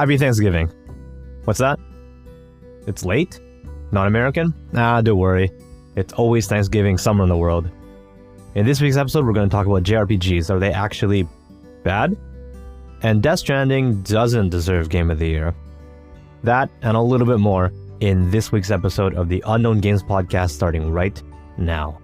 Happy Thanksgiving. What's that? It's late? Not American? Nah, don't worry. It's always Thanksgiving somewhere in the world. In this week's episode, we're going to talk about JRPGs. Are they actually bad? And Death Stranding doesn't deserve Game of the Year. That and a little bit more in this week's episode of the Unknown Games podcast, starting right now.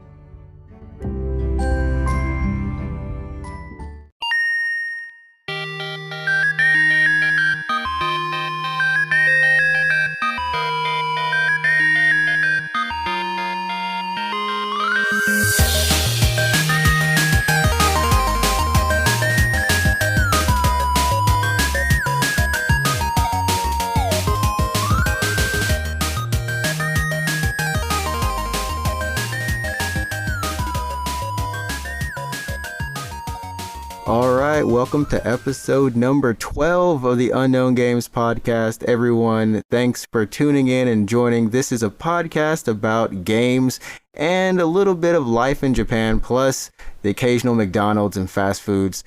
Welcome to episode number 12 of the Unknown Games podcast. Everyone, thanks for tuning in and joining. This is a podcast about games and a little bit of life in Japan, plus the occasional McDonald's and fast foods,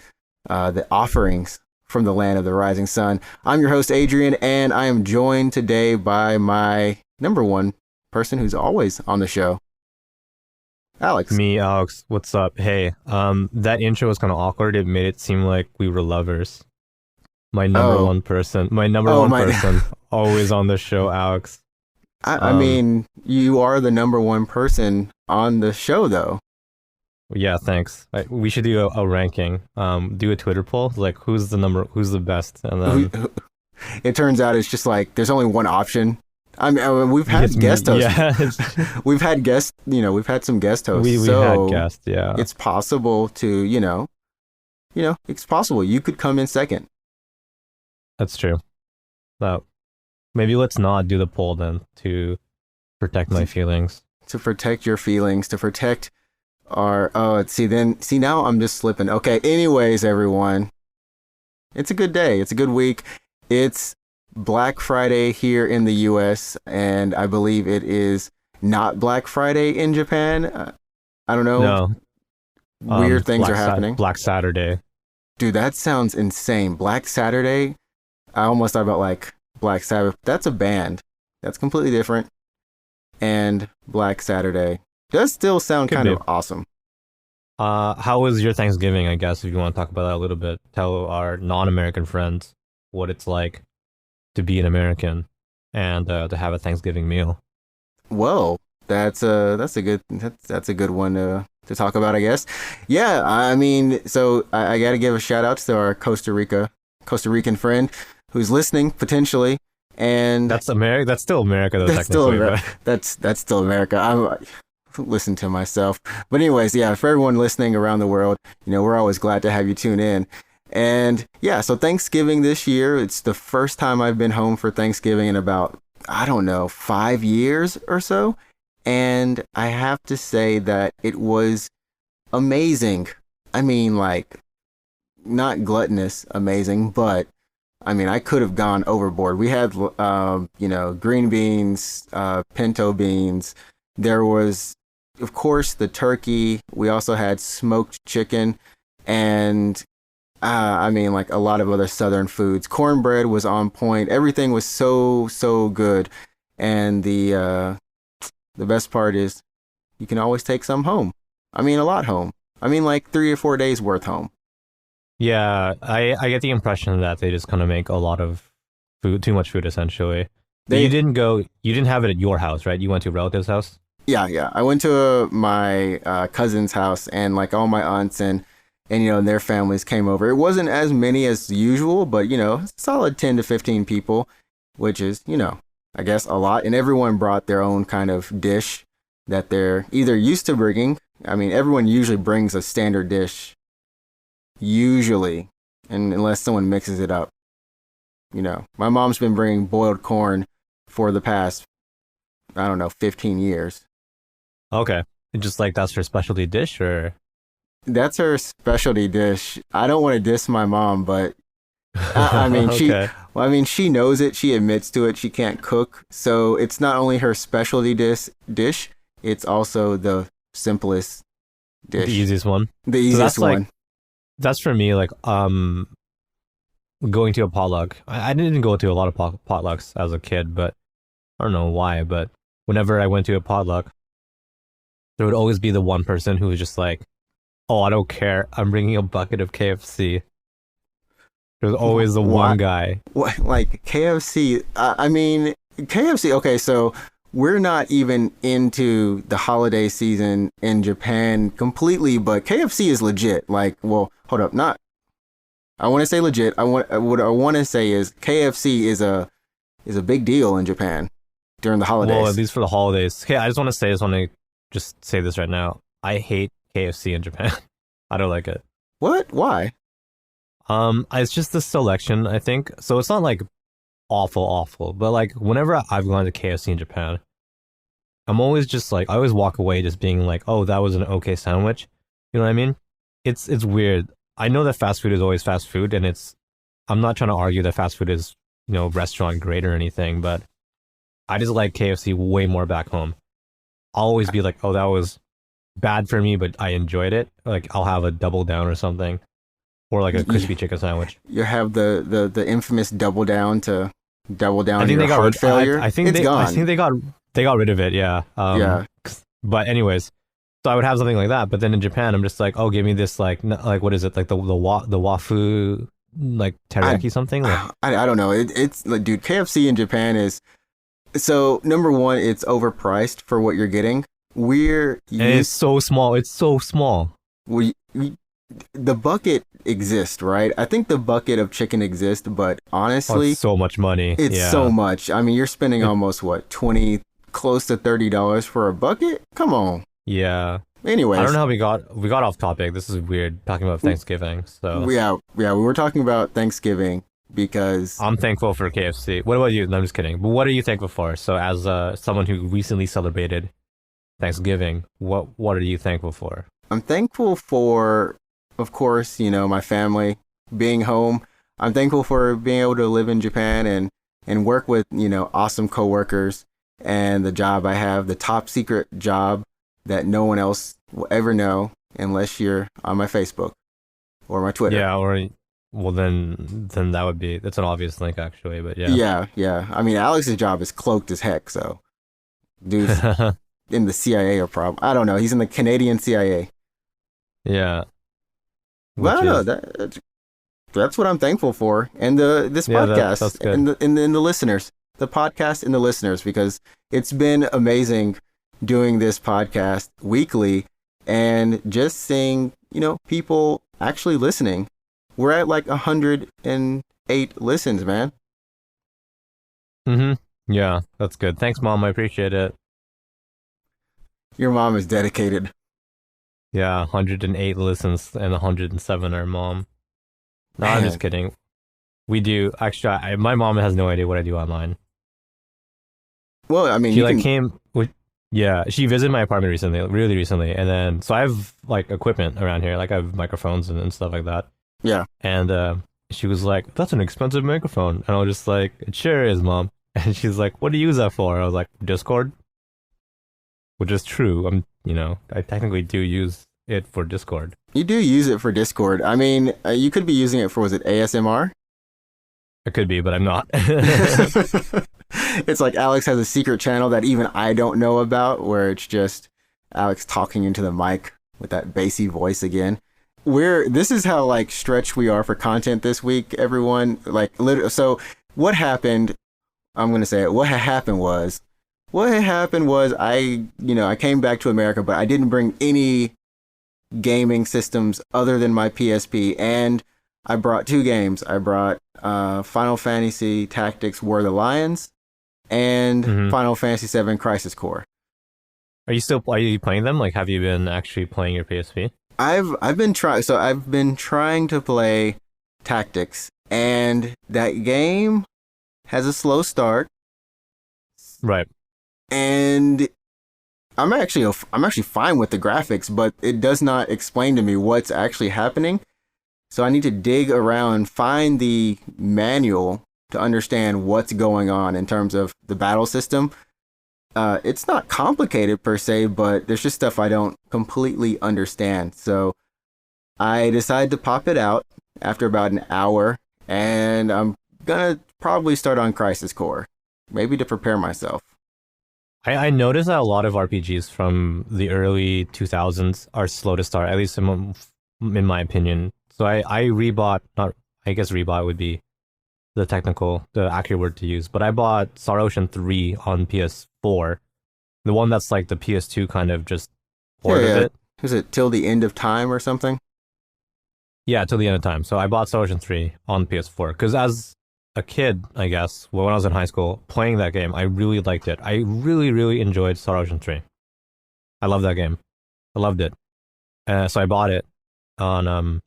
the offerings from the land of the rising sun. I'm your host, Adrian, and I am joined today by my number one person who's always on the show, Alex. Me, Alex. What's up? Hey, that intro was kind of awkward. It made it seem like we were lovers. My number one person, always on the show, Alex. I mean, you are the number one person on the show, though. Yeah, thanks. We should do a ranking. Do a Twitter poll, like who's the best, and then it turns out it's just like there's only one option. I mean, we've had guest hosts. Yeah. We've had guests, we've had some guest hosts. We had guests, yeah. It's possible to, it's possible. You could come in second. That's true. Maybe let's not do the poll then, to protect my feelings. To protect your feelings, to protect our, now I'm just slipping. Okay, anyways, everyone. It's a good day. It's a good week. It's Black Friday here in the US, and I believe it is not Black Friday in Japan. I don't know. No. Weird things are happening. Black Saturday. Dude, that sounds insane. Black Saturday? I almost thought about like Black Sabbath. That's a band. That's completely different. And Black Saturday does still sound kind of awesome. How was your Thanksgiving, I guess, if you want to talk about that a little bit? Tell our non-American friends what it's like to be an American and to have a Thanksgiving meal. Well, that's a good one to talk about, I guess. Yeah, I mean, so I got to give a shout out to our Costa Rican friend who's listening potentially, and that's still America, though. That's still America. I listen to myself, but anyways, yeah, for everyone listening around the world, we're always glad to have you tune in. And yeah, so Thanksgiving this year, it's the first time I've been home for Thanksgiving in about, 5 years or so. And I have to say that it was amazing. I mean, like, not gluttonous amazing, but I mean, I could have gone overboard. We had, green beans, pinto beans. There was, of course, the turkey. We also had smoked chicken and like a lot of other Southern foods. Cornbread was on point. Everything was so good. And the best part is you can always take some home. I mean, a lot home. I mean, like 3 or 4 days worth home. Yeah, I get the impression that they just kind of make a lot of food, too much food, essentially. You didn't have it at your house, right? You went to a relative's house? Yeah. I went to my cousin's house, and like all my aunts and their families came over. It wasn't as many as usual, but, solid 10 to 15 people, which is, I guess a lot. And everyone brought their own kind of dish that they're either used to bringing. I mean, everyone usually brings a standard dish, usually, and unless someone mixes it up. My mom's been bringing boiled corn for the past, 15 years. Okay. Just like that's her specialty dish, or? That's her specialty dish. I don't want to diss my mom, but I mean, okay. She knows it. She admits to it. She can't cook. So it's not only her specialty dish, it's also the simplest dish. The easiest one. The easiest one. That's for me, like, going to a potluck. I didn't go to a lot of potlucks as a kid, but I don't know why. But whenever I went to a potluck, there would always be the one person who was just like, "Oh, I don't care. I'm bringing a bucket of KFC." There's always the one guy. What, like KFC? I mean, KFC. Okay, so we're not even into the holiday season in Japan completely, but KFC is legit. Like, well, hold up, not. I want to say legit. What I want to say is KFC is a big deal in Japan during the holidays. Well, at least for the holidays. Okay, I just want to just say this right now. I hate KFC in Japan. I don't like it. What? Why? It's just the selection, I think. So it's not like awful, but like whenever I've gone to KFC in Japan, I'm always just like, I always walk away just being like, oh, that was an okay sandwich. You know what I mean? It's weird. I know that fast food is always fast food, and I'm not trying to argue that fast food is, restaurant great or anything, but I just like KFC way more back home. I'll always be like, oh, that was bad for me, but I enjoyed it. Like I'll have a double down or something. Or like a crispy chicken sandwich. You have the infamous double down I think your heart failure. I think it's gone. I think they got rid of it. Yeah. Yeah. But anyways, so I would have something like that. But then in Japan, I'm just like, oh, give me this like what is it, like the wafu like teriyaki something. Like, I don't know. It's like, dude, KFC in Japan is so number one. It's overpriced for what you're getting. It's so small. It's so small. The bucket exists, right? I think the bucket of chicken exists, but honestly, it's so much money. It's so much. I mean, you're spending almost what, close to $30 for a bucket? Come on. Yeah. Anyways, I don't know how we got off topic. This is weird talking about Thanksgiving. So yeah, we were talking about Thanksgiving because I'm thankful for KFC. What about you? No, I'm just kidding. But what are you thankful for? So as someone who recently celebrated Thanksgiving, what are you thankful for? I'm thankful for, of course, my family being home. I'm thankful for being able to live in Japan and work with, awesome coworkers, and the job I have, the top secret job that no one else will ever know unless you're on my Facebook or my Twitter. Yeah, well then that's an obvious link actually, but yeah. Yeah. I mean, Alex's job is cloaked as heck, so dude's in the CIA or problem. I don't know. He's in the Canadian CIA. Yeah. Well, I don't know. That's what I'm thankful for, and this podcast, that's good. and the listeners, the podcast and the listeners, because it's been amazing doing this podcast weekly and just seeing people actually listening. We're at like 108 listens, man. Yeah, that's good. Thanks, Mom. I appreciate it. Your mom is dedicated. Yeah, 108 listens and 107 are Mom. No, I'm just kidding. We do. Actually, my mom has no idea what I do online. Well, I mean, she visited my apartment really recently. And then, so I have like equipment around here. Like I have microphones and stuff like that. Yeah. And she was like, that's an expensive microphone. And I was just like, it sure is, Mom. And she's like, what do you use that for? I was like, Discord. Which is true. I technically do use it for Discord. You do use it for Discord. I mean, you could be using it for, was it ASMR? It could be, but I'm not. It's like Alex has a secret channel that even I don't know about, where it's just Alex talking into the mic with that bassy voice again. This is how like stretched we are for content this week, everyone. Like, so what happened? I'm going to say it. What happened was I came back to America, but I didn't bring any gaming systems other than my PSP, and I brought two games. I brought Final Fantasy Tactics War of the Lions and Final Fantasy VII Crisis Core. Are you playing them? Like, have you been actually playing your PSP? I've been trying to play Tactics, and that game has a slow start. Right. And I'm actually fine with the graphics, but it does not explain to me what's actually happening. So I need to dig around, find the manual to understand what's going on in terms of the battle system. It's not complicated per se, but there's just stuff I don't completely understand. So I decided to pop it out after about an hour, and I'm gonna probably start on Crisis Core, maybe to prepare myself. I noticed that a lot of RPGs from the early 2000s are slow to start, at least in my opinion. So I rebought, not, I guess rebought would be the accurate word to use, but I bought Star Ocean 3 on PS4, the one that's like the PS2 kind of just port of it. Is it Till the End of Time or something? Yeah, till the end of time. So I bought Star Ocean 3 on PS4 because as a kid, I guess, when I was in high school, playing that game, I really liked it. I really, really enjoyed Star Ocean 3. I love that game. I loved it. So I bought it on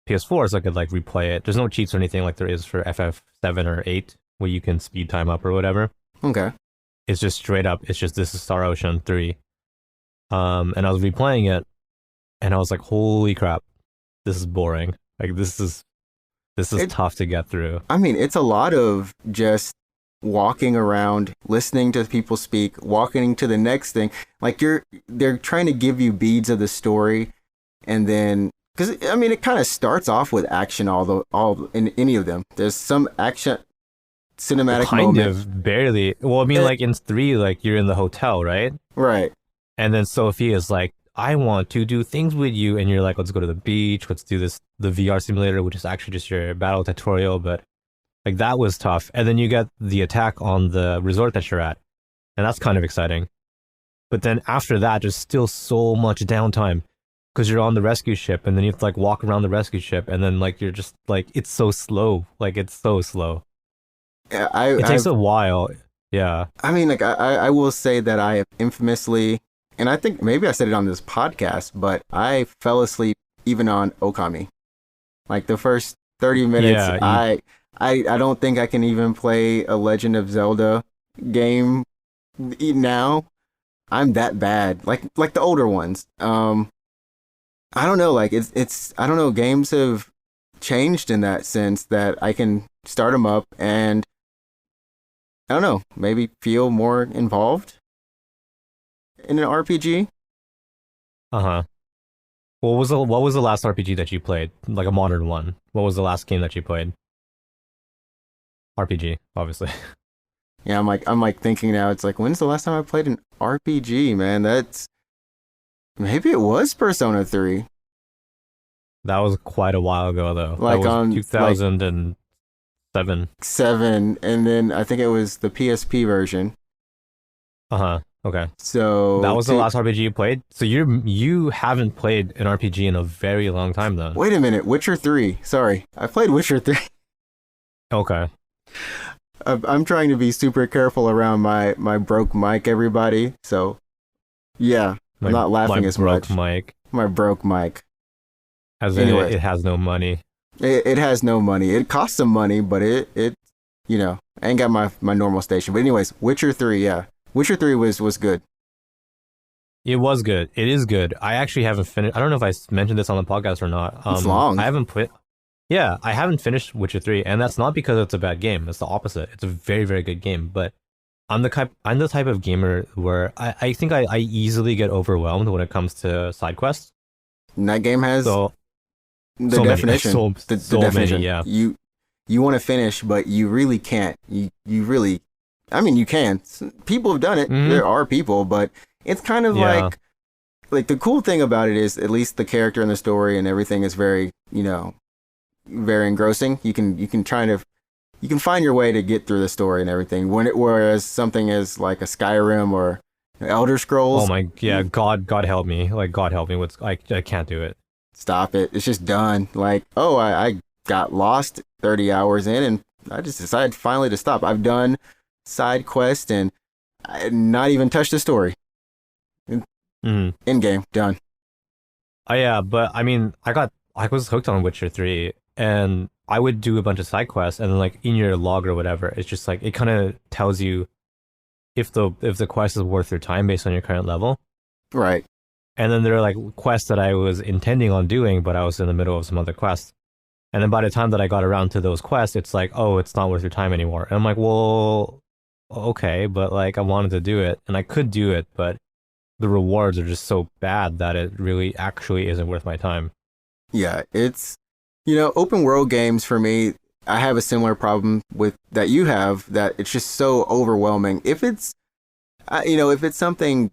PS4 so I could like replay it. There's no cheats or anything like there is for FF7 or 8 where you can speed time up or whatever. Okay. It's just straight up. It's just this is Star Ocean 3. And I was replaying it and I was like, holy crap, this is boring. Like this is tough to get through. I mean, it's a lot of just walking around, listening to people speak, walking to the next thing. Like they're trying to give you beads of the story, and then because I mean, it kind of starts off with action. All in any of them, there's some action, cinematic kind moment. of barely. Well, I mean, like in 3, like you're in the hotel, right? Right. And then Sophia's like, I want to do things with you, and you're like, let's go to the beach, let's do the VR simulator, which is actually just your battle tutorial, but like that was tough. And then you get the attack on the resort that you're at, and that's kind of exciting. But then after that, there's still so much downtime because you're on the rescue ship, and then you have to like walk around the rescue ship, and then like you're just like it's so slow, like it's so slow. Yeah, it takes a while. Yeah. I mean, like I will say that I have infamously, and I think maybe I said it on this podcast, but I fell asleep even on Okami. Like the first 30 minutes, I don't think I can even play a Legend of Zelda game now. I'm that bad. Like the older ones. I don't know. Like it's I don't know. Games have changed in that sense that I can start them up and I don't know, maybe feel more involved in an RPG. Uh-huh. What was the last RPG that you played? Like a modern one. What was the last game that you played? RPG, obviously. Yeah, I'm like thinking now, it's like, when's the last time I played an RPG, man? That's maybe it was Persona 3. That was quite a while ago though. Like that was on 2007. 7, and then I think it was the PSP version. Uh-huh. Okay. So that was the last RPG you played? So you haven't played an RPG in a very long time then. Wait a minute, Witcher 3. Sorry. I played Witcher 3. Okay. I'm trying to be super careful around my broke mic, everybody. So yeah, I'm not laughing as much. My broke mic. As anyway, it has no money. It has no money. It costs some money, but it you know, I ain't got my normal station. But anyways, Witcher 3, yeah. Witcher 3 was good. It was good. It is good. I actually haven't finished. I don't know if I mentioned this on the podcast or not. It's long. I haven't played. Yeah, I haven't finished Witcher 3, and that's not because it's a bad game. It's the opposite. It's a very, very good game. But I'm the type of gamer where I think I easily get overwhelmed when it comes to side quests. And that game has the definition. The definition. Yeah. You want to finish, but you really can't. You really, I mean, you can. People have done it. Mm-hmm. There are people, but it's kind of like the cool thing about it is at least the character and the story and everything is very, you know, very engrossing. You can find your way to get through the story and everything. Whereas something is like a Skyrim or Elder Scrolls. Oh my, yeah, God help me. Like, God help me. I can't do it. Stop it. It's just done. Like, oh, I got lost 30 hours in and I just decided finally to stop. I've done side quests and I not even touched the story. In game, done. Yeah, but I mean, I was hooked on Witcher 3 and I would do a bunch of side quests and then like in your log or whatever, it's just like, it kind of tells you if the quest is worth your time based on your current level. Right. And then there are like quests that I was intending on doing, but I was in the middle of some other quests. And then by the time that I got around to those quests, it's like, oh, it's not worth your time anymore. And I'm like, well, okay, but like I wanted to do it and I could do it, but the rewards are just so bad that it really actually isn't worth my time. Yeah, it's, you know, open world games for me, I have a similar problem with that you have, that it's just so overwhelming. If it's if it's something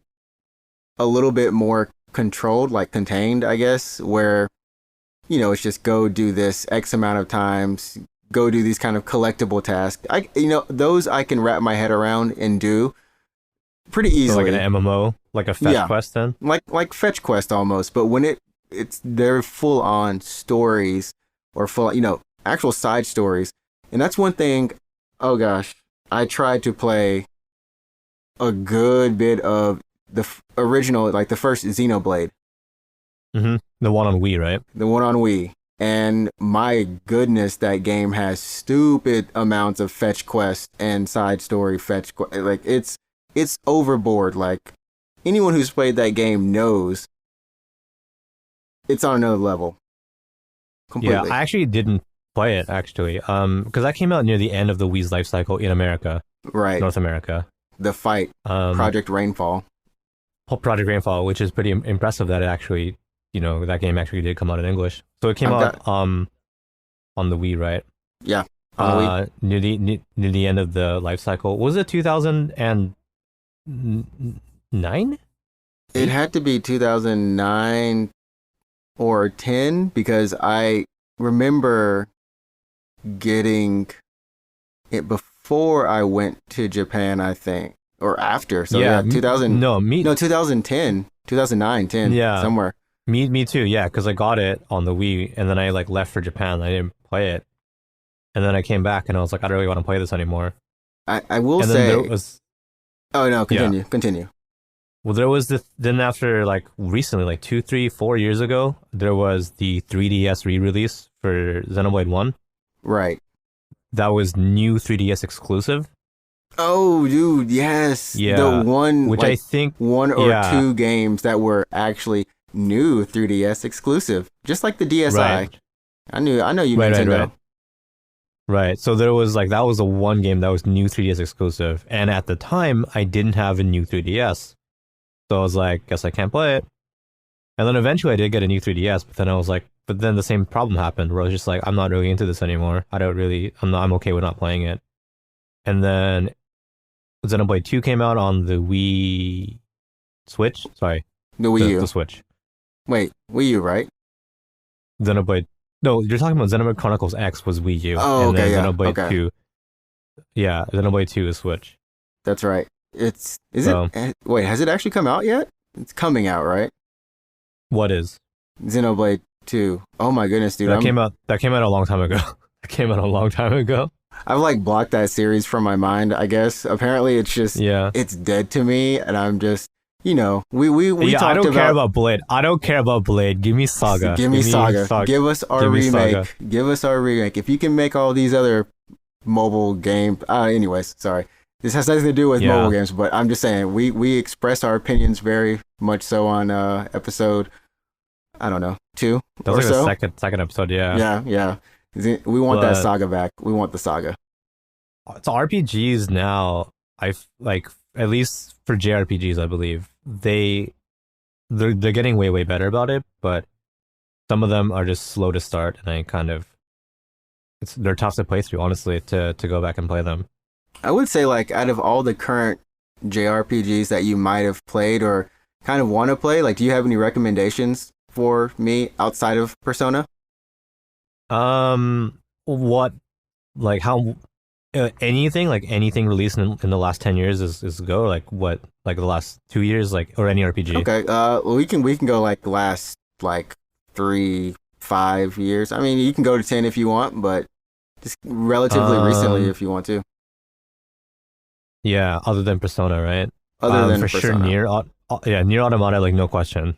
a little bit more controlled, like contained, I guess, where it's just go do this X amount of times, go do these kind of collectible tasks. Those I can wrap my head around and do pretty So like easily. an MMO, like a fetch Yeah, quest then? like fetch quest almost, but when it's they're full on stories, or full, actual side stories. And that's one thing. Oh gosh, I tried to play a good bit of the original, like the first Xenoblade, Mm-hmm. The one on Wii, right? the one on Wii. And my goodness, that game has stupid amounts of fetch quest and side story fetch quest. Like it's overboard. Like anyone who's played that game knows it's on another level Yeah, completely. I actually didn't play it actually. Because that came out near the end of the Wii's life cycle in America, Right. North America. The fight, Um, Project Rainfall. Project Rainfall, which is pretty impressive that it actually, that game actually did come out in English. So it came I've out got on the Wii, right? Yeah, on the Wii. Near the end of the life cycle. Was it 2009? It 8? had to be 2009 or 10 because I remember getting it before I went to Japan, I think, or after. So Yeah, yeah, 2000, no, no, 2010, 2009, 10, yeah, somewhere. me too. Yeah, because I got it on the Wii, and then I like left for Japan. I didn't play it, and then I came back, and I was like, I don't really want to play this anymore. I will And then there say, was, oh no, yeah, continue. well, there was the then after like recently, like 2, 3, 4 years ago, there was the 3DS re-release for Xenoblade One. Right. That was new 3DS exclusive. Oh, dude, yes. The Yeah, one, which I like, think, one or yeah, two games that were actually new 3DS exclusive, just like the DSi. right, I know you, right. Nintendo. Right. So there was like that was the one game that was new 3DS exclusive. And at the time I didn't have a new 3DS. So I was like, guess I can't play it. And then eventually I did get a new 3DS, but then I was like, but then the same problem happened where I was just like, I'm not really into this anymore. I'm okay with not playing it. And then Xenoblade 2 came out on the Wii Switch. Sorry, The Wii the U. Switch. Wait, Wii U, right? Xenoblade. No, you're talking about Xenoblade Chronicles X was Wii U. Oh, And okay, then yeah, Xenoblade okay. 2. Yeah, Xenoblade 2 is Switch. That's right. Is it, So wait, has it actually come out yet? It's coming out, right? what is? Xenoblade 2. Oh my goodness, dude. That came out a long time ago. That came out a long time ago. I've like blocked that series from my mind, I guess. Apparently it's just, Yeah. it's dead to me, and I'm just, we Yeah, I talked don't care about. about Blade. I don't care about Blade. Give me Saga. Give me Saga. Give us our Give me remake. Saga. Give us our remake. If you can make all these other mobile games. Anyways, sorry. This has nothing to do with mobile Yeah. games, but I'm just saying we express our opinions very much so on episode, I don't know, 2 That or was like so. the second episode, yeah. Yeah. We want that But Saga back. We want the Saga. it's RPGs now. I've like at least for JRPGs, I believe they're getting way better about it, but some of them are just slow to start, and they're tough to play through. Honestly, to go back and play them. I would say, like, out of all the current JRPGs that you might have played or kind of want to play, like, do you have any recommendations for me outside of Persona? What like how anything released in the last 10 years is go like what like the last 2 years like or any RPG. Okay. Well, we can go like the last like 3, 5 years. I mean, you can go to 10 if you want, but just relatively recently Um, if you want to. yeah, other than Persona, right? Other than For sure, Persona. Near Automata, like no question.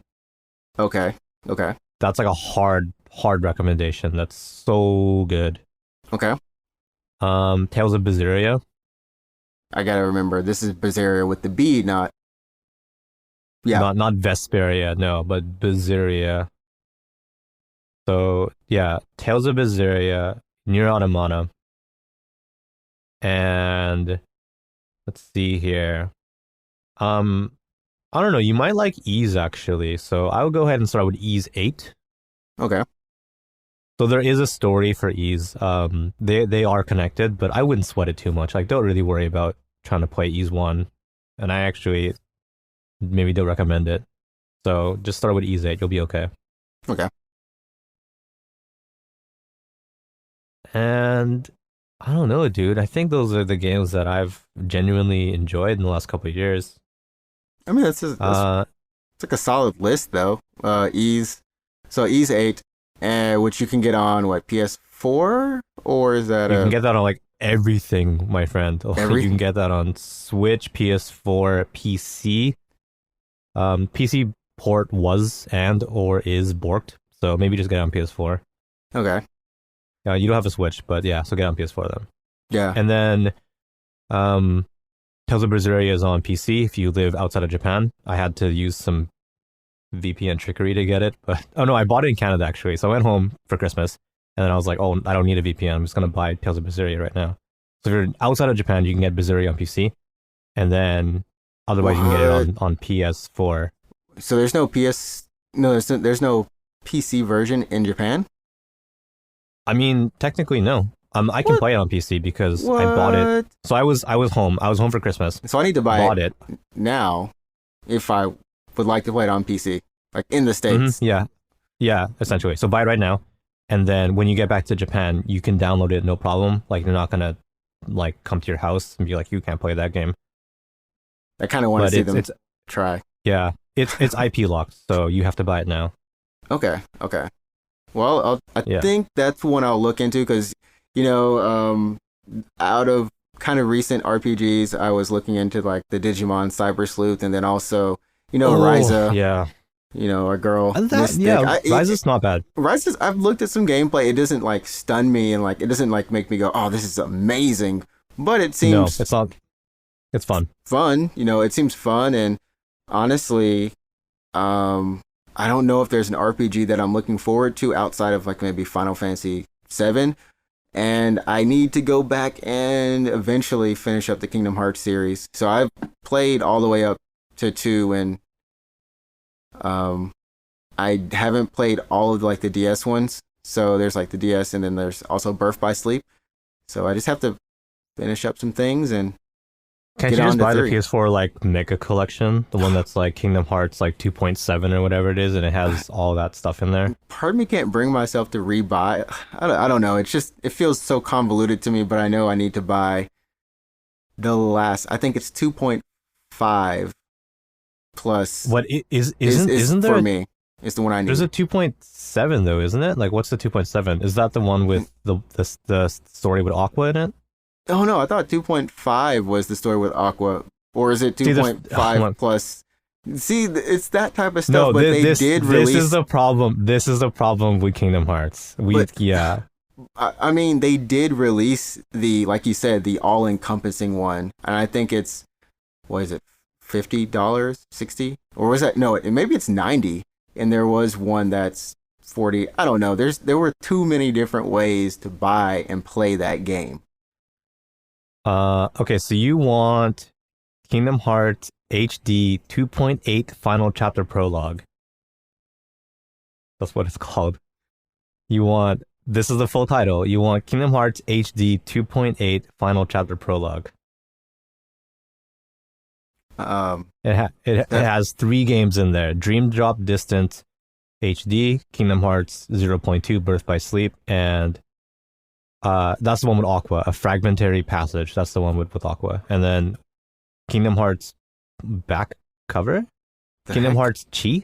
Okay. Okay. That's like a hard recommendation. That's so good. Okay. Tales of Berseria, I gotta remember this is Berseria with the B, not yeah. not Vesperia, no, but Berseria. So yeah, Tales of Berseria, Near Automata, and let's see here. Um, I don't know. You might like Ease actually, so I would go ahead and start with Ease 8. Okay. So there is a story for Ys. They are connected, but I wouldn't sweat it too much. Like, don't really worry about trying to play Ys 1. And I actually maybe don't recommend it. So just start with Ys 8. You'll be okay. Okay. And I don't know, dude. I think those are the games that I've genuinely enjoyed in the last couple of years. I mean, it's like a solid list, though. Ys 8, which you can get on, what, PS4? Or is that You can get that on, like, everything, my friend. You can get that on Switch, PS4, PC. PC port was and or is borked, so maybe just get it on PS4. Okay. You don't have a Switch, but yeah, so get on PS4 then. Yeah. And then Tales of Berseria is on PC if you live outside of Japan. I had to use some VPN trickery to get it, but oh no, I bought it in Canada actually. So I went home for Christmas, and then I was like, oh, I don't need a VPN. I'm just gonna buy Tales of Berseria right now. So if you're outside of Japan, you can get Berseria on PC, and then otherwise you can get it on PS4. So there's no there's no PC version in Japan? I mean, technically no. I can play it on PC because I bought it. So I was home. I was home for Christmas. So I need to buy it now if I would like to play it on PC, like in the States. Mm-hmm. Yeah, essentially. So buy it right now, and then when you get back to Japan, you can download it, no problem. Like, they're not gonna like come to your house and be like, you can't play that game. I kind of want to see them try. Yeah, it's IP locked, so you have to buy it now. Okay. Well, I think that's one I'll look into because, out of kind of recent RPGs, I was looking into like the Digimon Cyber Sleuth, and then also, Ryza. Yeah. Our girl. Ryza's not bad. Ryza's, I've looked at some gameplay. It doesn't like stun me, and like it doesn't like make me go, oh, this is amazing. But it seems no, it's not. It's fun. It seems fun, and honestly, I don't know if there's an RPG that I'm looking forward to outside of like maybe Final Fantasy VII, and I need to go back and eventually finish up the Kingdom Hearts series. So I've played all the way up to 2, and I haven't played all of like the DS ones. So there's like the DS, and then there's also Birth by Sleep. So I just have to finish up some things and can't you just buy the PS4 like Mega Collection, the one that's like Kingdom Hearts like 2.7 or whatever it is, and it has all that stuff in there? Part of me can't bring myself to rebuy. I don't know. It's just, it feels so convoluted to me, but I know I need to buy the last. I think it's 2.5 plus. What isn't there for me? It's the one I need. There's a 2.7 though, isn't it? Like, what's the 2.7? Is that the one with the story with Aqua in it? Oh no, I thought 2.5 was the story with Aqua, or is it 2.5 plus? See, it's that type of stuff. No, but they did release. This is the problem. This is the problem with Kingdom Hearts. I mean, they did release like you said, the all-encompassing one, and I think it's, what is it, $50, $60, or was that maybe it's $90, and there was one that's $40. I don't know. There were too many different ways to buy and play that game. Okay, so you want Kingdom Hearts HD 2.8 Final Chapter Prologue. That's what it's called. This is the full title. You want Kingdom Hearts HD 2.8 Final Chapter Prologue. It has 3 games in there: Dream Drop Distance HD, Kingdom Hearts 0.2 Birth by Sleep, and that's the one with Aqua, a fragmentary passage. That's the one with Aqua. And then Kingdom Hearts back cover? Kingdom Hearts Chi?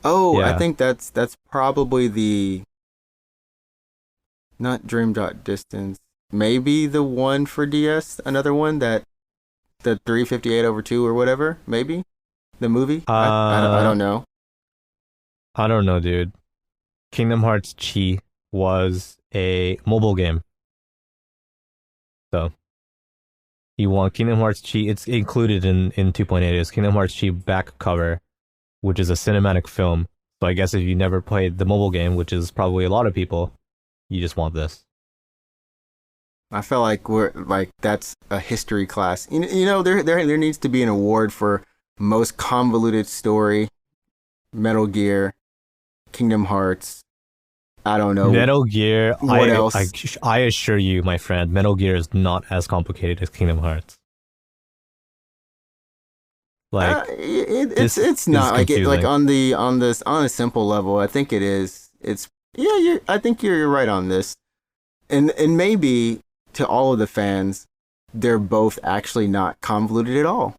Oh, yeah. I think that's probably the, not Dream Drop Distance, maybe the one for DS, another one, that the 358/2 or whatever, maybe? The movie? I don't know. I don't know, dude. Kingdom Hearts Chi was a mobile game. So you want Kingdom Hearts Chi. It's included in 2.8. It's Kingdom Hearts Chi back cover, which is a cinematic film. So I guess if you never played the mobile game, which is probably a lot of people, you just want this. I feel like that's a history class. There needs to be an award for most convoluted story, Metal Gear, Kingdom Hearts, I don't know. Metal Gear, What else? I assure you, my friend, Metal Gear is not as complicated as Kingdom Hearts. Like, It's not like it like on a simple level. I think it is. It's yeah. I think you're right on this, and maybe to all of the fans, they're both actually not convoluted at all.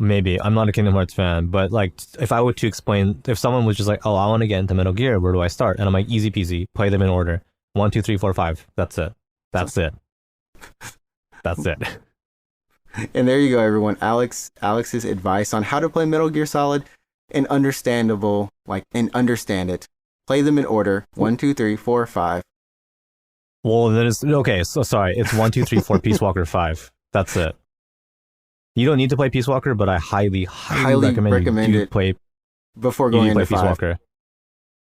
maybe I'm not a Kingdom Hearts fan, but like, if I were to explain, if someone was just like, "Oh, I want to get into Metal Gear, where do I start?" and I'm like, "Easy peasy, play them in order: 1, 2, 3, 4, 5. That's it. That's it. That's it." And there you go, everyone. Alex's advice on how to play Metal Gear Solid and understand it. Play them in order: 1, 2, 3, 4, 5. Well, then it's okay. So sorry, it's 1, 2, 3, 4, Peace Walker 5. That's it. You don't need to play Peace Walker, but I highly recommend you it play before going into Peace 5. Walker.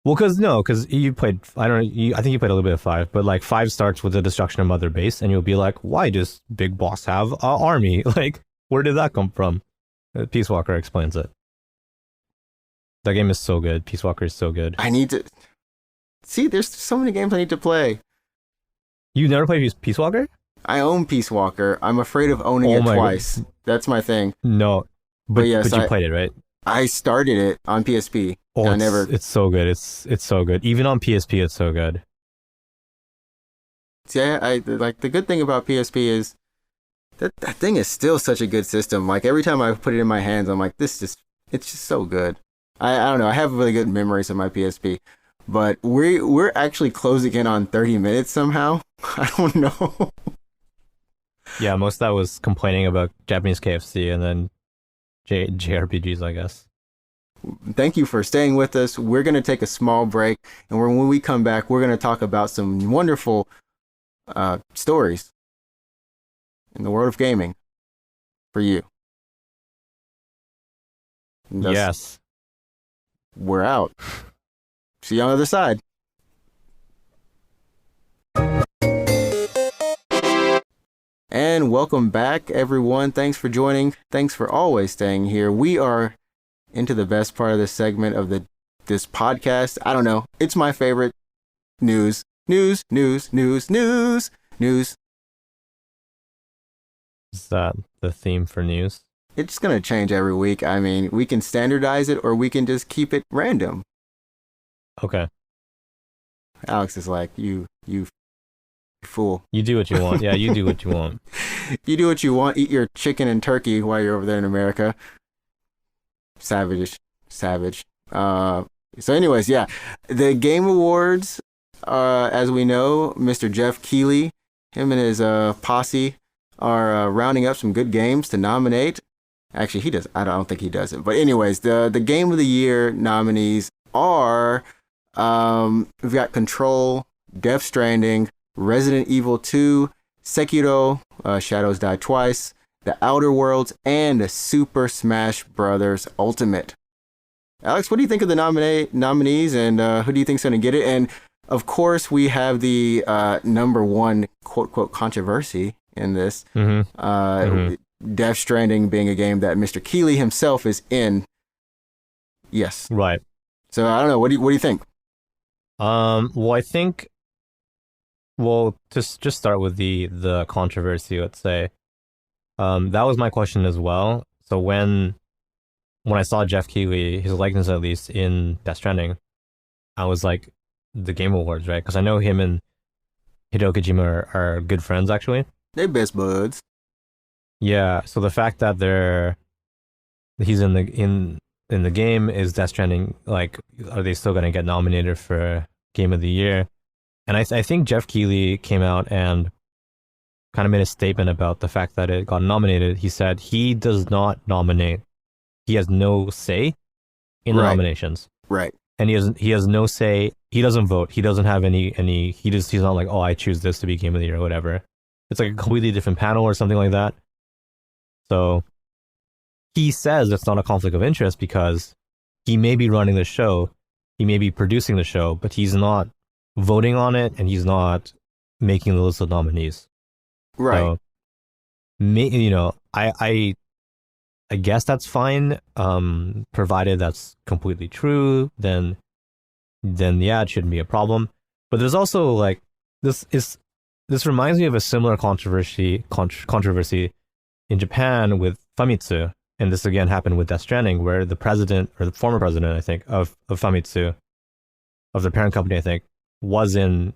Well, because you played, I don't know, I think you played a little bit of 5, but like 5 starts with the destruction of Mother Base, and you'll be like, why does Big Boss have an army? Like, where did that come from? Peace Walker explains it. That game is so good. Peace Walker is so good. I need to see. There's so many games I need to play. You never played Peace Walker? I own Peace Walker. I'm afraid of owning it twice. God. That's my thing. No, but yes, you played it, right? I started it on PSP. Oh, it's so good. It's so good. Even on PSP, it's so good. Yeah, I like the good thing about PSP is that thing is still such a good system. Like every time I put it in my hands, I'm like, it's just so good. I don't know. I have really good memories of my PSP, but we're actually closing in on 30 minutes somehow. I don't know. Yeah, most of that was complaining about Japanese KFC and then JRPGs, I guess. Thank you for staying with us. We're going to take a small break, and when we come back, we're going to talk about some wonderful stories in the world of gaming for you. Yes. We're out. See you on the other side. And welcome back, everyone. Thanks for joining. Thanks for always staying here. We are into the best part of this segment of this podcast. I don't know. It's my favorite. News. Is that the theme for news? It's going to change every week. I mean, we can standardize it or we can just keep it random. Okay. Alex is like, you fool. You do what you want. Yeah, you do what you want. You do what you want. Eat your chicken and turkey while you're over there in America. Savage. So anyways, yeah. The Game Awards, as we know, Mr. Jeff Keighley, him and his posse are rounding up some good games to nominate. Actually, he does. I don't think he does it. But anyways, the Game of the Year nominees are we've got Control, Death Stranding, Resident Evil 2, Sekiro, Shadows Die Twice, The Outer Worlds, and Super Smash Bros. Ultimate. Alex, what do you think of the nominees, and who do you think's going to get it? And of course, we have the number one quote controversy in this. Death Stranding being a game that Mr. Keighley himself is in. Yes. Right. So I don't know. What do you think? Well, I think. Well, just start with the controversy. Let's say, that was my question as well. So when I saw Jeff Keighley, his likeness at least in Death Stranding, I was like, the Game Awards, right? Because I know him and Hideo Kojima are good friends, actually. They're best buds. Yeah. So the fact that he's in the game, is Death Stranding, like, are they still gonna get nominated for Game of the Year? And I think Jeff Keighley came out and kind of made a statement about the fact that it got nominated. He said he does not nominate. He has no say in the nominations. Right. And he has no say. He doesn't vote. He doesn't have any he's not like, oh, I choose this to be Game of the Year or whatever. It's like a completely different panel or something like that. So he says it's not a conflict of interest because he may be running the show, he may be producing the show, but he's not voting on it, and he's not making the list of nominees. Right. So, I guess that's fine, provided that's completely true. Then then yeah, it shouldn't be a problem. But there's also like this reminds me of a similar controversy in Japan with Famitsu, and this again happened with Death Stranding, where the president or the former president, I think, of Famitsu, of the parent company, I think, was in,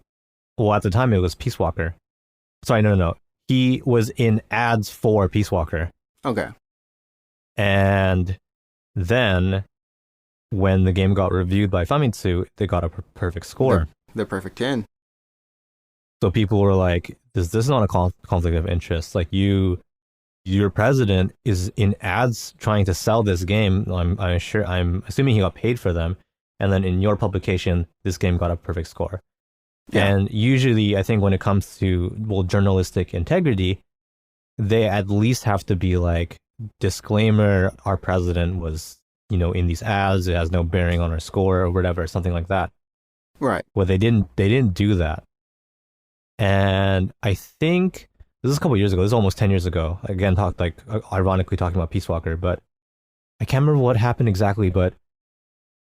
well, at the time it was Peace Walker. Sorry, no. He was in ads for Peace Walker. Okay. And then when the game got reviewed by Famitsu, they got a perfect score. The perfect 10. So people were like, this is not a conflict of interest. Like your president is in ads trying to sell this game. I'm assuming he got paid for them. And then in your publication, this game got a perfect score. Yeah. And usually I think when it comes to, well, journalistic integrity, they at least have to be like, disclaimer, our president was, in these ads, it has no bearing on our score or whatever, something like that. Right. Well, they didn't do that. And I think this is a couple of years ago. This is almost 10 years ago. Again, ironically talking about Peace Walker, but I can't remember what happened exactly, but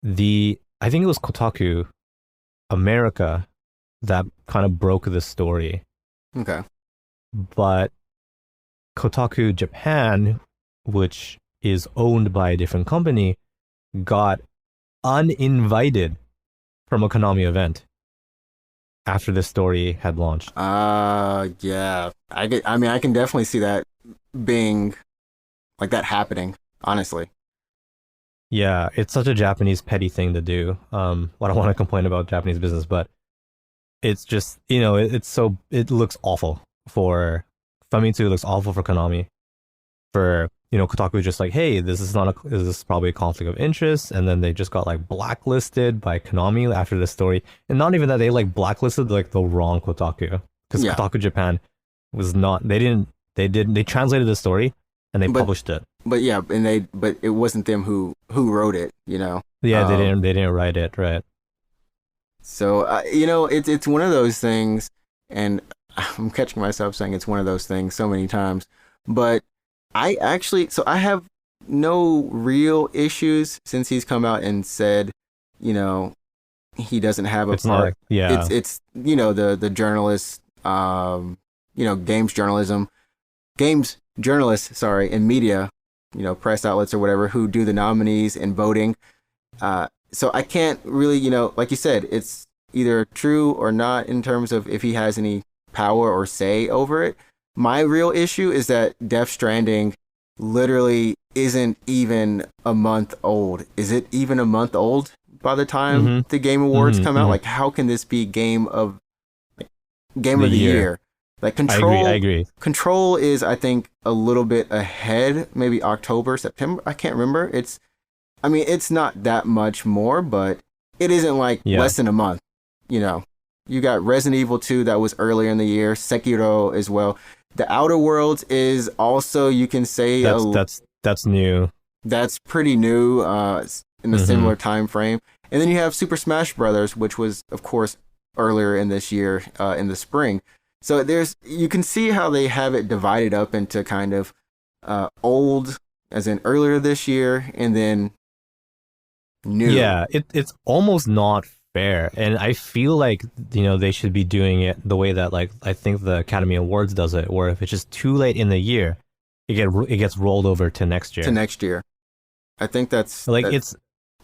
I think it was Kotaku America that kind of broke this story. Okay. But Kotaku Japan, which is owned by a different company, got uninvited from a Konami event after this story had launched. Yeah. I can definitely see that being like that happening, honestly. Yeah, it's such a Japanese petty thing to do. I don't want to complain about Japanese business, but it's just, it looks awful for Famitsu, it looks awful for Konami. For, Kotaku just like, hey, this is probably a conflict of interest, and then they just got like blacklisted by Konami after this story. And not even that, they like blacklisted like the wrong Kotaku. Because Kotaku Japan was not, they translated the story and they published it. But yeah, but it wasn't them who wrote it, Yeah, they didn't write it, right. So, it's one of those things, and I'm catching myself saying it's one of those things so many times, but I have no real issues since he's come out and said, he doesn't have a part. It's the journalists, games journalists, and media, press outlets or whatever, who do the nominees and voting. So I can't really, like you said, it's either true or not in terms of if he has any power or say over it. My real issue is that Death Stranding literally isn't even a month old. Is it even a month old by the time the Game Awards come out? Like, how can this be game of the year? Like, Control. I agree. Control is, I think, a little bit ahead. Maybe October, September. I can't remember. It's not that much more, but it isn't like less than a month. You got Resident Evil 2 that was earlier in the year, Sekiro as well. The Outer Worlds is also, you can say, that's new. That's pretty new, in a similar time frame. And then you have Super Smash Brothers, which was, of course, earlier in this year, in the spring. So you can see how they have it divided up into kind of old, as in earlier this year, and then new. Yeah, it's almost not fair, and I feel like they should be doing it the way that like I think the Academy Awards does it, where if it's just too late in the year, it gets rolled over to next year. I think that's it's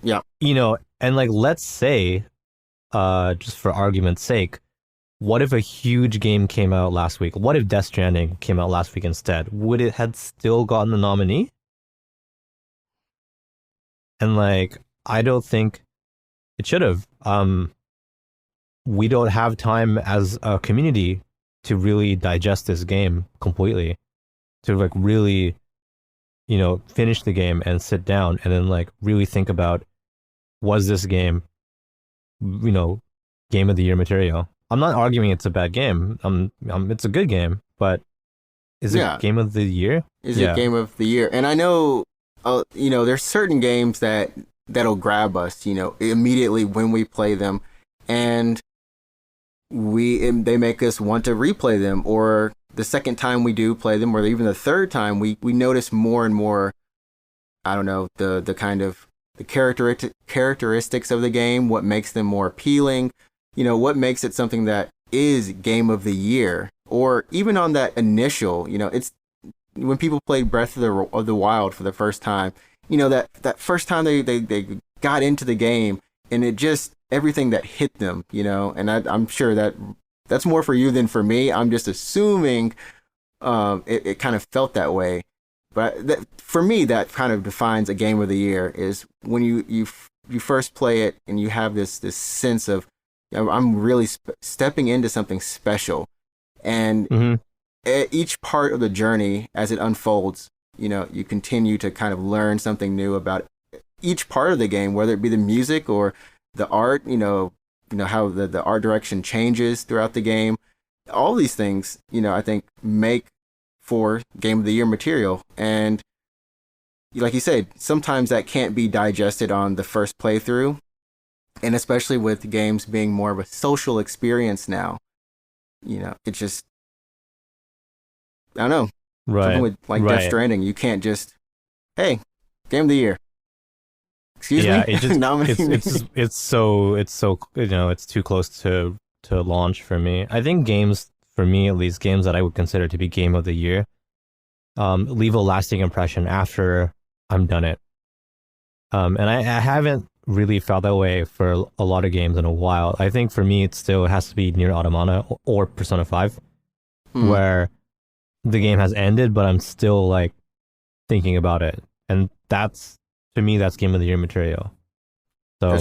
and like let's say, just for argument's sake, what if a huge game came out last week? What if Death Stranding came out last week instead? Would it had still gotten the nominee? And like I don't think it should have. We don't have time as a community to really digest this game completely, to like really, finish the game and sit down and then like really think about, was this game, game of the year material? I'm not arguing it's a bad game. It's a good game, but is it game of the year? Is it game of the year? And I know, there's certain games that'll grab us, immediately when we play them, and they make us want to replay them, or the second time we do play them, or even the third time, we notice more and more, I don't know, the kind of the characteristics of the game, what makes them more appealing, what makes it something that is game of the year, or even on that initial, it's when people played Breath of the Wild for the first time, that first time they got into the game, and it just everything that hit them, and I'm sure that's more for you than for me. I'm just assuming it kind of felt that way. But for me, that kind of defines a game of the year is when you first play it and you have this sense of I'm really stepping into something special, and at each part of the journey as it unfolds, you continue to kind of learn something new about each part of the game, whether it be the music or the art, how the art direction changes throughout the game. All these things, I think make for game of the year material. And like you said, sometimes that can't be digested on the first playthrough. And especially with games being more of a social experience now, it just, I don't know. Right. Something with like Death Stranding, you can't just, hey, game of the year. Excuse me? It just, it's so it's too close to launch for me. I think games, for me at least, games that I would consider to be game of the year, leave a lasting impression after I'm done it. And I haven't really felt that way for a lot of games in a while. I think for me, it still has to be Nier Automata or Persona 5, where the game has ended, but I'm still like thinking about it. And to me, that's game of the year material. So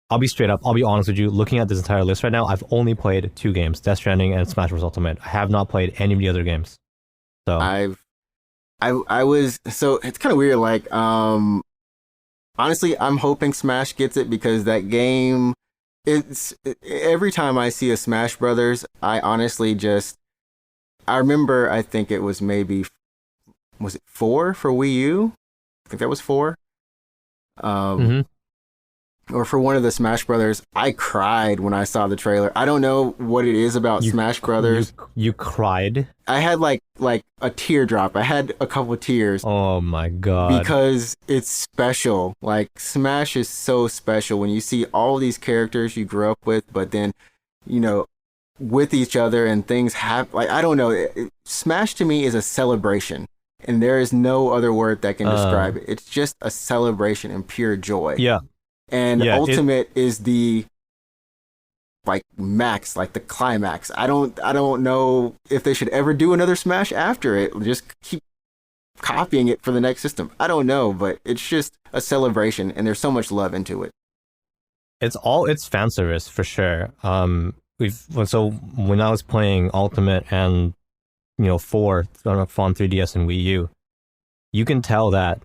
I'll be straight up. I'll be honest with you. Looking at this entire list right now, I've only played 2 games, Death Stranding and Smash Bros. Ultimate. I have not played any of the other games. So I was, so it's kind of weird. Like, honestly, I'm hoping Smash gets it because that game, every time I see a Smash Brothers, I honestly I remember, I think it was was it 4 for Wii U? I think that was 4. Or for one of the Smash Brothers, I cried when I saw the trailer. I don't know what it is about Smash Brothers. You cried? I had like a teardrop. I had a couple of tears. Oh my god. Because it's special. Like, Smash is so special when you see all these characters you grew up with, but then, with each other and things happen. Like, I don't know. Smash to me is a celebration. And there is no other word that can describe it. It's just a celebration and pure joy. Yeah. And Ultimate is the max, like the climax. I don't know if they should ever do another Smash after it. Just keep copying it for the next system. I don't know, but it's just a celebration, and there's so much love into it. It's fan service for sure. So when I was playing Ultimate and 4 on 3DS and Wii U, you can tell that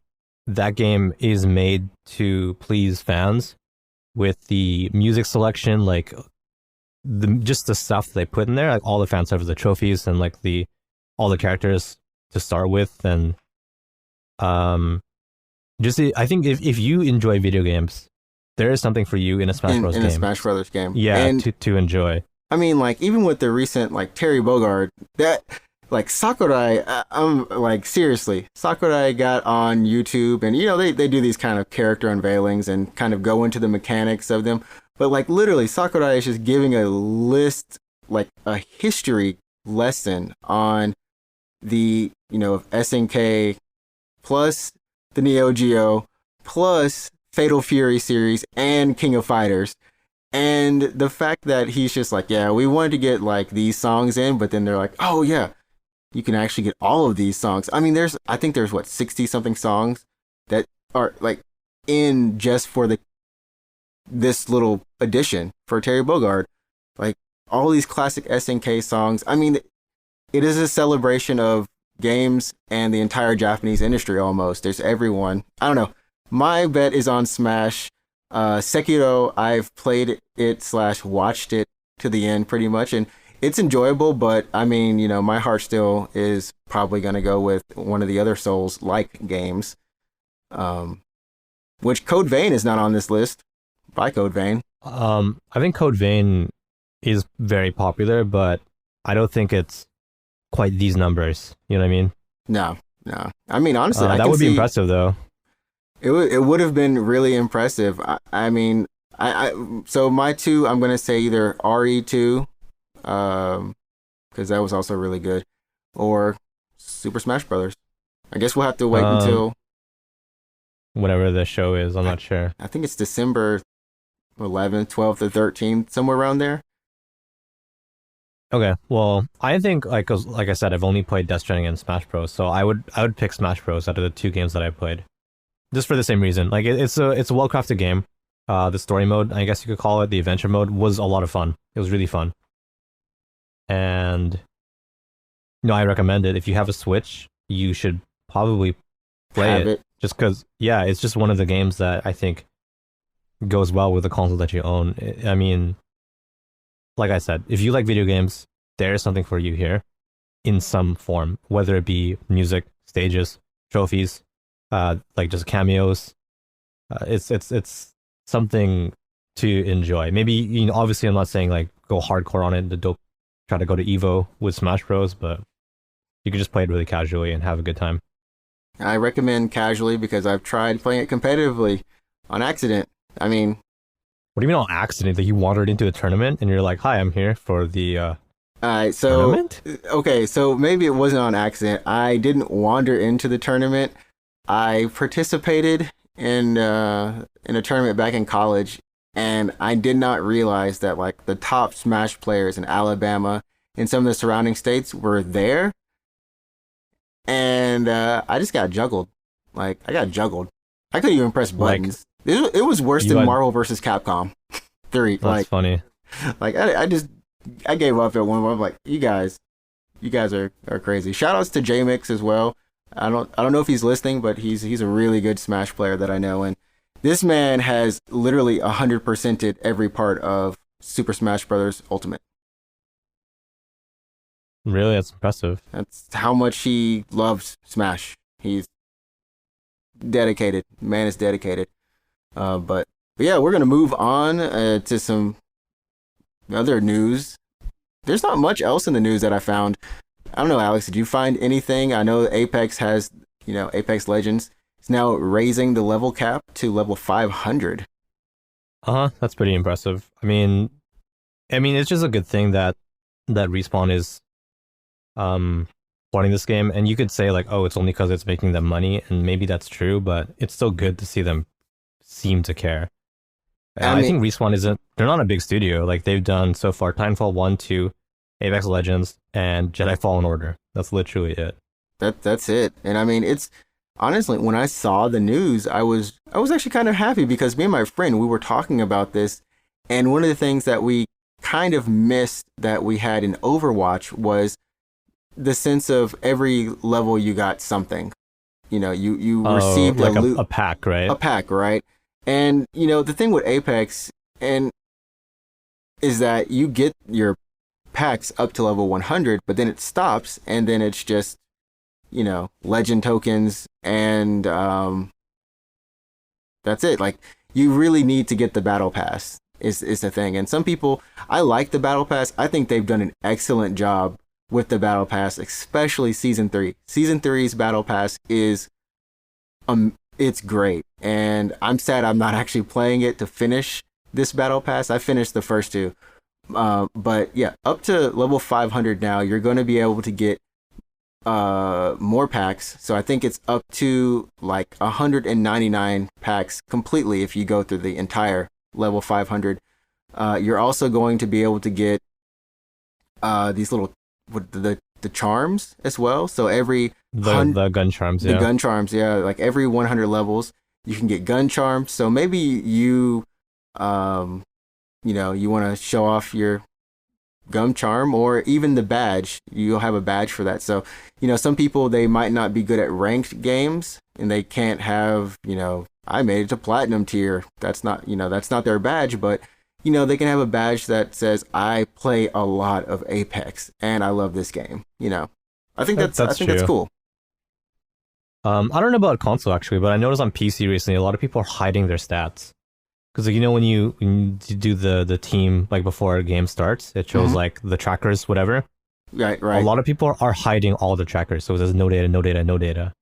game is made to please fans with the music selection, like just the stuff they put in there, like all the fan stuff, the trophies and like all the characters to start with, and I think if you enjoy video games, there is something for you in a Smash Bros. In game. a Smash Brothers game. Yeah, and to enjoy. I mean, like, even with the recent Terry Bogard, that Sakurai, I'm seriously, Sakurai got on YouTube, and they do these kind of character unveilings and kind of go into the mechanics of them, but literally Sakurai is just giving a list, a history lesson on the of SNK plus the Neo Geo plus Fatal Fury series and King of Fighters. And the fact that he's just we wanted to get these songs in, but then they're like, oh yeah, you can actually get all of these songs. I mean, I think there's 60 something songs that are in just for this little edition for Terry Bogard. All these classic SNK songs. I mean, it is a celebration of games and the entire Japanese industry almost. There's everyone. I don't know. My bet is on Smash. Sekiro, I've played it / watched it to the end pretty much, and it's enjoyable, but I mean, my heart still is probably going to go with one of the other Souls-like games, which Code Vein is not on this list by Code Vein. I think Code Vein is very popular, but I don't think it's quite these numbers. You know what I mean? No. I mean, honestly, that would be impressive, though. it would have been really impressive. I mean, so my two, I'm gonna say either RE2, because that was also really good, or Super Smash Brothers. I guess we'll have to wait until whatever the show is. I'm not sure. I think it's December 11th, 12th, or 13th, somewhere around there. Okay, well, I think like I said, I've only played Death Stranding and Smash Bros. So I would pick Smash Bros. Out of the two games that I played, just for the same reason. Like it's a well crafted game. The story mode, I guess you could call it, the adventure mode, was a lot of fun. It was really fun, and I recommend it. If you have a Switch, you should probably play it. Just because, yeah, it's just one of the games that I think goes well with the console that you own. I mean, like I said, if you like video games, there's something for you here in some form, whether it be music, stages, trophies, like just cameos. It's something to enjoy. Maybe, obviously I'm not saying like go hardcore on it, try to go to Evo with Smash Bros, but you can just play it really casually and have a good time. I recommend casually because I've tried playing it competitively on accident. I mean, what do you mean on accident? That you wandered into a tournament and you're like, "Hi, I'm here for the tournament?" Okay, so maybe it wasn't on accident. I didn't wander into the tournament. I participated in a tournament back in college, and I did not realize that like the top Smash players in Alabama and some of the surrounding states were there. And I just got juggled. Like, I got juggled. I couldn't even press buttons. It was worse than Marvel vs. Capcom 3. That's funny. Like, I gave up at one point. I'm like, you guys are crazy. Shout outs to J-Mix as well. I don't know if he's listening, but he's a really good Smash player that I know. And this man has literally 100%ed every part of Super Smash Bros. Ultimate. Really? That's impressive. That's how much he loves Smash. He's dedicated. Man is dedicated. But yeah, we're going to move on to some other news. There's not much else in the news that I found. I don't know, Alex, did you find anything? I know Apex has, Apex Legends is now raising the level cap to level 500. That's pretty impressive. I mean, it's just a good thing that Respawn is wanting this game, and you could say like, oh, it's only because it's making them money, and maybe that's true, but it's still good to see them seem to care. I think Respawn they're not a big studio. Like, they've done so far Titanfall 1, 2, Apex Legends, and Jedi Fallen Order. That's literally it. That's it. And I mean, it's honestly, when I saw the news, I was actually kind of happy because me and my friend, we were talking about this, and one of the things that we kind of missed that we had in Overwatch was the sense of every level you got something. You received like a pack, right? A pack, right? And the thing with Apex is that you get your packs up to level 100, but then it stops, and then it's just legend tokens, and that's it. Like, you really need to get the battle pass is the thing. And some people, I like the battle pass. I think they've done an excellent job with the battle pass, especially season 3. Season 3's battle pass is it's great, and I'm sad I'm not actually playing it to finish this battle pass. I finished the first 2, but yeah, up to level 500 now, you're going to be able to get more packs. So I think it's up to like 199 packs completely if you go through the entire level 500. You're also going to be able to get these little the charms as well. So every the gun charms, the gun charms, yeah, like every 100 levels you can get gun charms. So maybe you want to show off your gum charm, or even the badge. You'll have a badge for that. So some people, they might not be good at ranked games, and they can't have I made it to platinum tier. That's not their badge, but they can have a badge that says, I play a lot of Apex and I love this game. I think that's cool. I don't know about console actually, but I noticed on PC recently a lot of people are hiding their stats. Because when you do the team, like before a game starts, it shows like the trackers, whatever. Right. A lot of people are hiding all the trackers, so it says no data, no data, no data.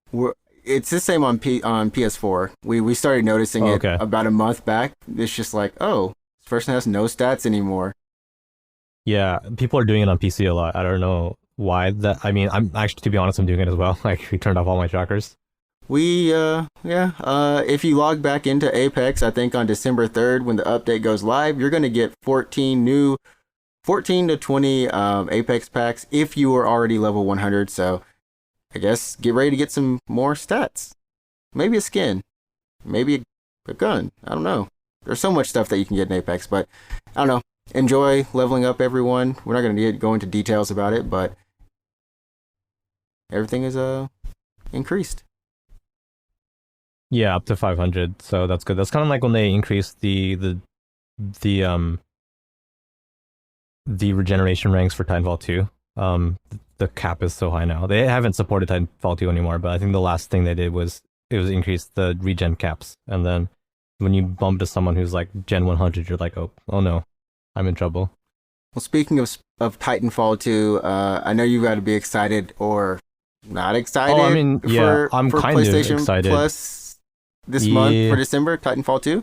it's the same on PS4. We started noticing it about a month back. It's just like, oh, this person has no stats anymore. Yeah, people are doing it on PC a lot. I don't know why. I mean, I'm actually, to be honest, I'm doing it as well. Like, we turned off all my trackers. If you log back into Apex, I think on December 3rd, when the update goes live, you're going to get 14 to 20 Apex packs if you are already level 100. So I guess get ready to get some more stats. Maybe a skin, maybe a gun. I don't know. There's so much stuff that you can get in Apex, but I don't know. Enjoy leveling up, everyone. We're not going to go into details about it, but everything is increased. Yeah, up to 500. So that's good. That's kind of like when they increased the regeneration ranks for Titanfall 2. The cap is so high now. They haven't supported Titanfall 2 anymore, but I think the last thing they did was increase the regen caps. And then when you bump to someone who's like Gen 100, you're like, oh no, I'm in trouble. Well, speaking of Titanfall 2, I know you've got to be excited or not excited. Oh, I mean, yeah, I'm for kind PlayStation of excited. Plus this month for December, Titanfall 2.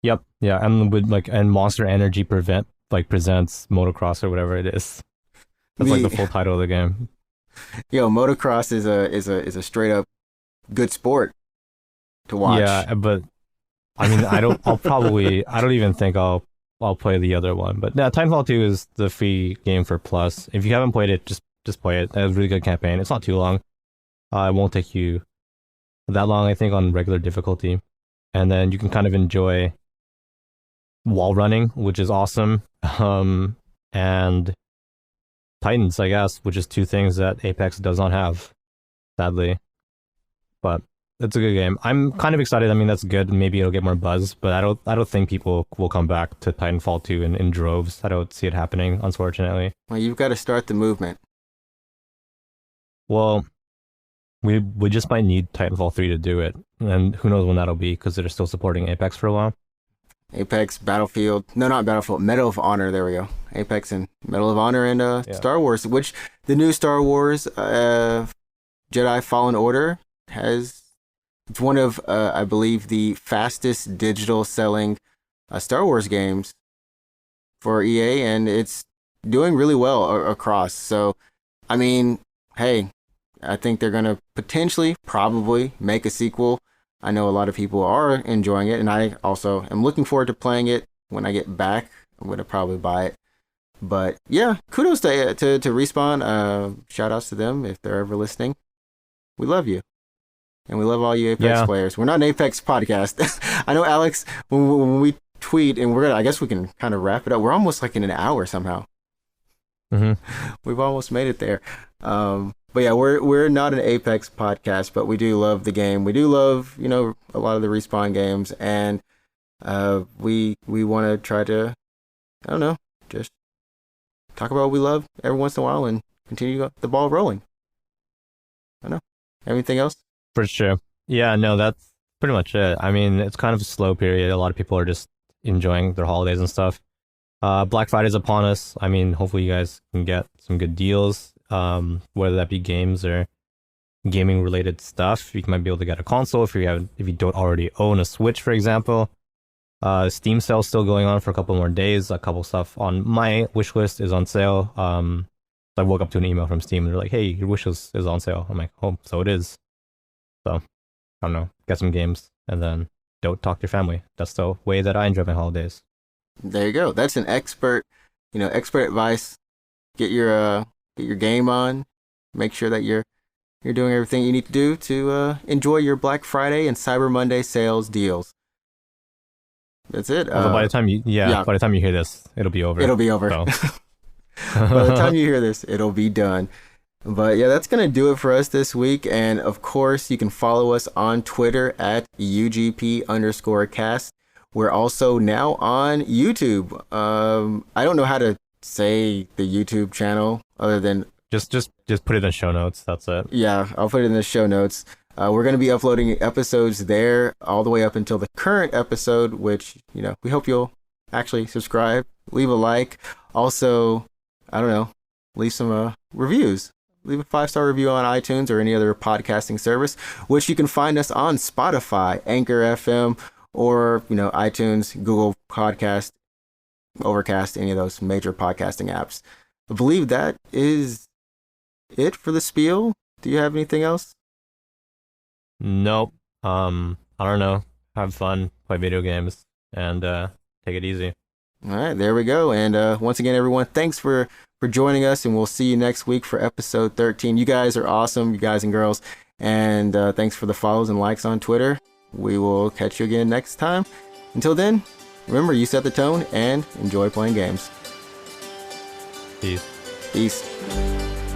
Yep, yeah, and Monster Energy presents motocross or whatever it is. That's like the full title of the game. Yo, motocross is a straight up good sport to watch. Yeah, but I mean, I don't even think I'll play the other one. But yeah, Titanfall 2 is the free game for Plus. If you haven't played it, just play it. It's a really good campaign. It's not too long. It won't take you that long, I think, on regular difficulty. And then you can kind of enjoy wall running, which is awesome. And Titans, I guess, which is two things that Apex does not have, sadly. But it's a good game. I'm kind of excited. I mean, that's good. Maybe it'll get more buzz, but I don't think people will come back to Titanfall 2 in droves. I don't see it happening, unfortunately. Well, you've got to start the movement. Well, we just might need Titanfall 3 to do it, and who knows when that'll be, because they're still supporting Apex for a while. Apex, Battlefield, no, not Battlefield, Medal of Honor, there we go. Apex and Medal of Honor and Star Wars, which the new Star Wars Jedi Fallen Order it's one of, I believe, the fastest digital selling Star Wars games for EA, and it's doing really well across. So, I mean, hey, I think they're going to probably make a sequel. I know a lot of people are enjoying it, and I also am looking forward to playing it when I get back. I'm going to probably buy it. But yeah, kudos to Respawn. Shout outs to them if they're ever listening. We love you. And we love all you Apex players. We're not an Apex podcast. I know, Alex, when we tweet, and I guess we can kind of wrap it up. We're almost like in an hour somehow. Mm-hmm. We've almost made it there. But yeah, we're not an Apex podcast, but we do love the game. We do love, a lot of the Respawn games, and we want to try to, I don't know, just talk about what we love every once in a while and continue the ball rolling. I don't know. Anything else? For sure. Yeah, no, that's pretty much it. I mean, it's kind of a slow period. A lot of people are just enjoying their holidays and stuff. Black Friday's upon us. I mean, hopefully you guys can get some good deals. Whether that be games or gaming related stuff. You might be able to get a console if you don't already own a Switch, for example. Steam sale's still going on for a couple more days. A couple stuff on my wish list is on sale. So I woke up to an email from Steam and they're like, hey, your wish list is on sale. I'm like, oh, so it is. So I don't know, get some games and then don't talk to your family. That's the way that I enjoy my holidays. There you go. That's an expert advice. Get your game on. Make sure that you're doing everything you need to do to enjoy your Black Friday and Cyber Monday sales deals. That's it. Although by the time you hear this, it'll be over. It'll be over. So. By the time you hear this, it'll be done. But yeah, that's going to do it for us this week. And of course, you can follow us on Twitter at UGP_cast. We're also now on YouTube. I don't know how to say the YouTube channel other than just put it in show notes. That's it. Yeah, I'll put it in the show notes. We're going to be uploading episodes there all the way up until the current episode, which, we hope you'll actually subscribe, leave a like. Also, I don't know, leave some reviews. leave a 5-star review on iTunes or any other podcasting service, which you can find us on Spotify, Anchor FM, or iTunes, Google Podcast, Overcast, any of those major podcasting apps. I believe that is it for the spiel. Do you have anything else? Nope. I don't know. Have fun, play video games, and take it easy. All right, there we go. And once again, everyone, thanks for joining us, and we'll see you next week for episode 13. You guys are awesome, you guys and girls, and thanks for the follows and likes on Twitter. We will catch you again next time. Until then, remember, you set the tone and enjoy playing games. Peace. Peace.